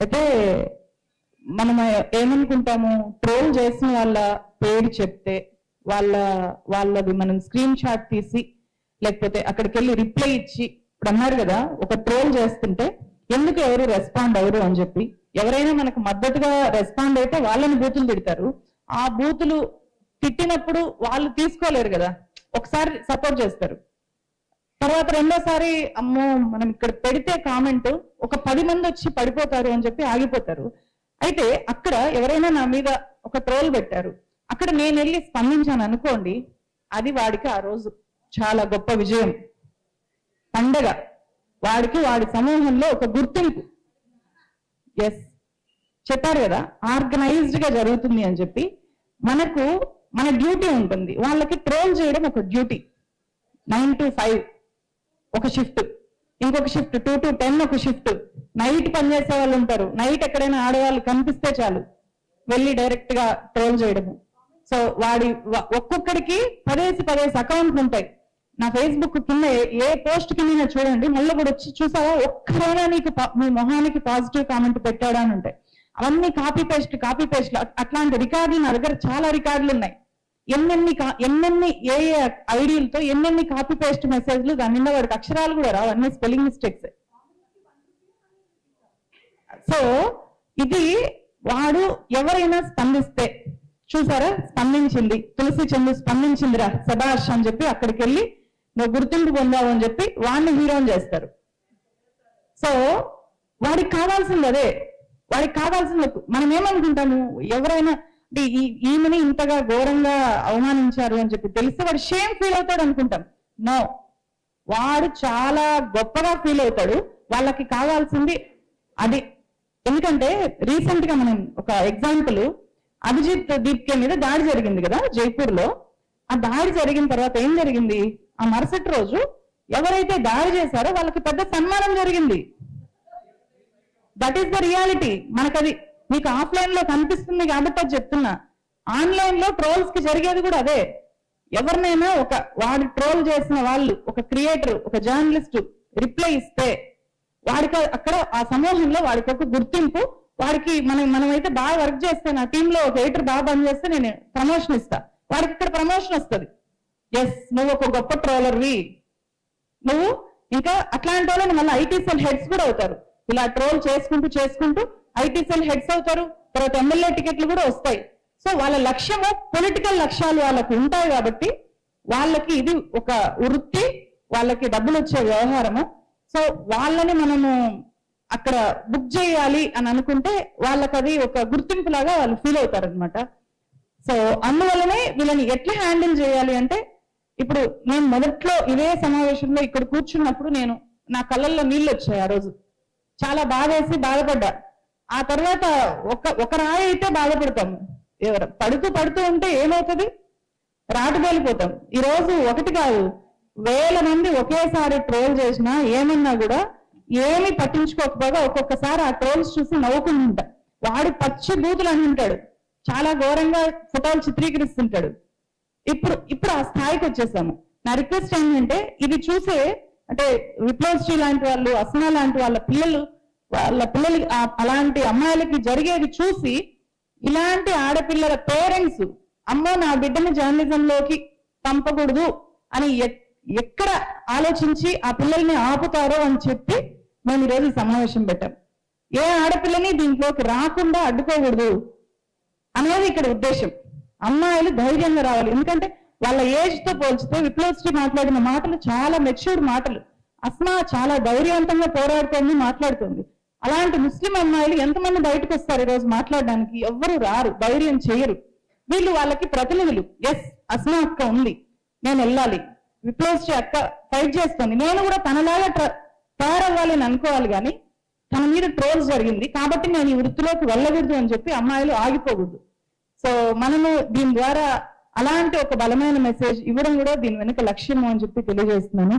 అయితే మనం ఏమనుకుంటాము, ట్రోల్ చేసిన వాళ్ళ పేరు చెప్తే వాళ్ళది మనం స్క్రీన్ షాట్ తీసి లేకపోతే అక్కడికి వెళ్ళి రిప్లై ఇచ్చి, ఇప్పుడు అన్నారు కదా ఒక ట్రోల్ చేస్తుంటే ఎందుకు ఎవరు రెస్పాండ్ అవ్వరు అని చెప్పి, ఎవరైనా మనకు మద్దతుగా రెస్పాండ్ అయితే వాళ్ళని బూతులు తిడతారు. ఆ బూతులు తిట్టినప్పుడు వాళ్ళు తీసుకోలేరు కదా, ఒకసారి సపోర్ట్ చేస్తారు, తర్వాత రెండోసారి అమ్మో మనం ఇక్కడ పెడితే కామెంట్ ఒక 10 మంది వచ్చి పడిపోతారు అని చెప్పి ఆగిపోతారు. అయితే అక్కడ ఎవరైనా నా మీద ఒక ట్రోల్ పెట్టారు, అక్కడ నేను వెళ్ళి స్పందించాను అనుకోండి, అది వాడికి ఆ రోజు చాలా గొప్ప విజయం, పండగ, వాడికి వాడి సమూహంలో ఒక గుర్తింపు. ఎస్, చెప్పారు కదా ఆర్గనైజ్డ్ గా జరుగుతుంది అని చెప్పి. మనకు మన డ్యూటీ ఉంటుంది, వాళ్ళకి ట్రోల్ చేయడం ఒక డ్యూటీ. 9 to 5 ఒక షిఫ్ట్, ఇంకొక షిఫ్ట్ 2 to 10 ఒక షిఫ్ట్. నైట్ పనిచేసే వాళ్ళు ఉంటారు, నైట్ ఎక్కడైనా ఆడవాళ్ళు కనిపిస్తే చాలు వెళ్ళి డైరెక్ట్ గా ట్రోల్ చేయడము. సో ఒక్కొక్కడికి 10 అకౌంట్లు ఉంటాయి. నా ఫేస్బుక్ కింద ఏ పోస్ట్ కింద చూడండి, మళ్ళీ కూడా వచ్చి చూసావా ఒక్కరైనా నీకు మీ మొహానికి పాజిటివ్ కామెంట్ పెట్టాడా అని ఉంటాయి. అవన్నీ కాపీ పేస్ట్ అట్లాంటి రికార్డులు నా దగ్గర చాలా రికార్డులు ఉన్నాయి. ఎన్నెన్ని ఏ ఐడియాలతో ఎన్నెన్ని కాపీ పేస్ట్ మెసేజ్లు, దాని నిండా వాడికి అక్షరాలు కూడా రావు, అన్ని స్పెల్లింగ్ మిస్టేక్స్. సో ఇది వాడు ఎవరైనా స్పందిస్తే, చూసారా స్పందించింది తులసి చందు స్పందించిందిరా సభాష్ అని చెప్పి అక్కడికి వెళ్ళి నువ్వు గుర్తింపు పొందావు అని చెప్పి వాడిని హీరోని చేస్తారు. సో వాడికి కావాల్సింది అదే, వాడికి కావాల్సింది. మనం ఏమనుకుంటాము, ఎవరైనా ఈమెని ఇంతగా ఘోరంగా అవమానించారు అని చెప్పి తెలిస్తే వాడు షేమ్ ఫీల్ అవుతాడు అనుకుంటాం. నో, వాడు చాలా గొప్పగా ఫీల్ అవుతాడు. వాళ్ళకి కావాల్సింది అది. ఎందుకంటే రీసెంట్ గా మనం ఒక ఎగ్జాంపుల్, అభిజిత్ దీప్కే మీద దాడి జరిగింది కదా జైపూర్ లో. ఆ దాడి జరిగిన తర్వాత ఏం జరిగింది, ఆ మరుసటి రోజు ఎవరైతే దాడి చేశారో వాళ్ళకి పెద్ద సన్మానం జరిగింది. That is the reality. మనకది మీకు ఆఫ్లైన్ లో కనిపిస్తుంది కాబట్టి అది చెప్తున్నా. ఆన్లైన్ లో ట్రోల్స్ కి జరిగేది కూడా అదే. ఎవరినైనా వాడు ట్రోల్ చేసిన వాళ్ళు, ఒక క్రియేటర్, ఒక జర్నలిస్ట్ రిప్లై ఇస్తే వాడికి అక్కడ ఆ సమూహంలో వాడికి ఒక గుర్తింపు, వాడికి మనమైతే బాగా వర్క్ చేస్తే, నా టీంలో ఒక ఎడిటర్ బాగా పని చేస్తే నేను ప్రమోషన్ ఇస్తా, వాడికి ఇక్కడ ప్రమోషన్ వస్తుంది. ఎస్, నువ్వు ఒక గొప్ప ట్రోలర్వి నువ్వు. ఇంకా అట్లాంటి వాళ్ళని మళ్ళీ ఐటీ సెల్ హెడ్స్ కూడా అవుతారు. ఇలా ట్రోల్ చేసుకుంటూ ఐటీ సెల్ హెడ్స్ అవుతారు. తర్వాత ఎమ్మెల్యే టికెట్లు కూడా వస్తాయి. సో వాళ్ళ లక్ష్యము, పొలిటికల్ లక్ష్యాలు వాళ్ళకి ఉంటాయి కాబట్టి వాళ్ళకి ఇది ఒక వృత్తి, వాళ్ళకి డబ్బులు వచ్చే వ్యవహారము. సో వాళ్ళని మనము అక్కడ బుక్ చేయాలి అని అనుకుంటే వాళ్ళకి అది ఒక గుర్తింపు లాగా వాళ్ళు ఫీల్ అవుతారు అనమాట. సో అందువల్లనే వీళ్ళని ఎట్లా హ్యాండిల్ చేయాలి అంటే, ఇప్పుడు నేను మొదట్లో ఇదే సమావేశంలో ఇక్కడ కూర్చున్నప్పుడు నా కళ్ళల్లో నీళ్ళు వచ్చాయి. ఆ రోజు చాలా బాధేసి బాధపడ్డా. ఆ తర్వాత ఒక రాయి అయితే బాధపడతాము, ఎవరు పడుతూ ఉంటే ఏమవుతుంది, రాటుబేలిపోతాం. ఈ రోజు ఒకటి కాదు, 1000 మంది ఒకేసారి ట్రోల్ చేసినా ఏమన్నా కూడా ఏమి పట్టించుకోకపోగా ఒక్కొక్కసారి ఆ ట్రోల్స్ చూసి నవ్వుకుంటుంటా. వాడు పచ్చి బూతులు అని ఉంటాడు, చాలా ఘోరంగా ఫోటోలు చిత్రీకరిస్తుంటాడు. ఇప్పుడు ఆ స్థాయికి వచ్చేసాము. నా రిక్వెస్ట్ ఏంటంటే, ఇది చూసే అంటే విప్లవశ్రీ లాంటి వాళ్ళు, అసనా లాంటి వాళ్ళ పిల్లలు అలాంటి అమ్మాయిలకి జరిగేది చూసి ఇలాంటి ఆడపిల్లల పేరెంట్స్ అమ్మో నా బిడ్డని జర్నలిజంలోకి పంపకూడదు అని ఎక్కడ ఆలోచించి ఆ పిల్లల్ని ఆపుతారో అని చెప్పి మేము ఈరోజు ఈ సమావేశం పెట్టాం. ఏ ఆడపిల్లని దీంట్లోకి రాకుండా అడ్డుకోకూడదు అనేది ఇక్కడ ఉద్దేశం. అమ్మాయిలు ధైర్యంగా రావాలి. ఎందుకంటే వాళ్ళ ఏజ్ తో పోల్చితే విప్లవశ్రీ మాట్లాడిన మాటలు చాలా మెచ్యూర్డ్ మాటలు. అస్మా చాలా ధైర్యవంతంగా పోరాడుతోంది, మాట్లాడుతుంది. అలాంటి ముస్లిం అమ్మాయిలు ఎంతమంది బయటకు వస్తారు ఈరోజు మాట్లాడడానికి? ఎవ్వరు రారు, ధైర్యం చేయరు. వీళ్ళు వాళ్ళకి ప్రతినిధులు. ఎస్, అస్మా అక్క ఉంది, నేను వెళ్ళాలి, విప్లవశ్రీ అక్క ఫైట్ చేస్తుంది, నేను కూడా తనలాగా తయారవ్వాలి అని అనుకోవాలి. కానీ తన మీద ట్రోల్స్ జరిగింది కాబట్టి నేను ఈ వృత్తిలోకి వెళ్ళకూడదు అని చెప్పి అమ్మాయిలు ఆగిపోకూడదు. సో మనము దీని ద్వారా అలాంటి ఒక బలమైన మెసేజ్ ఇవ్వడం కూడా దీని వెనుక లక్ష్యము అని చెప్పి తెలియజేస్తున్నాను.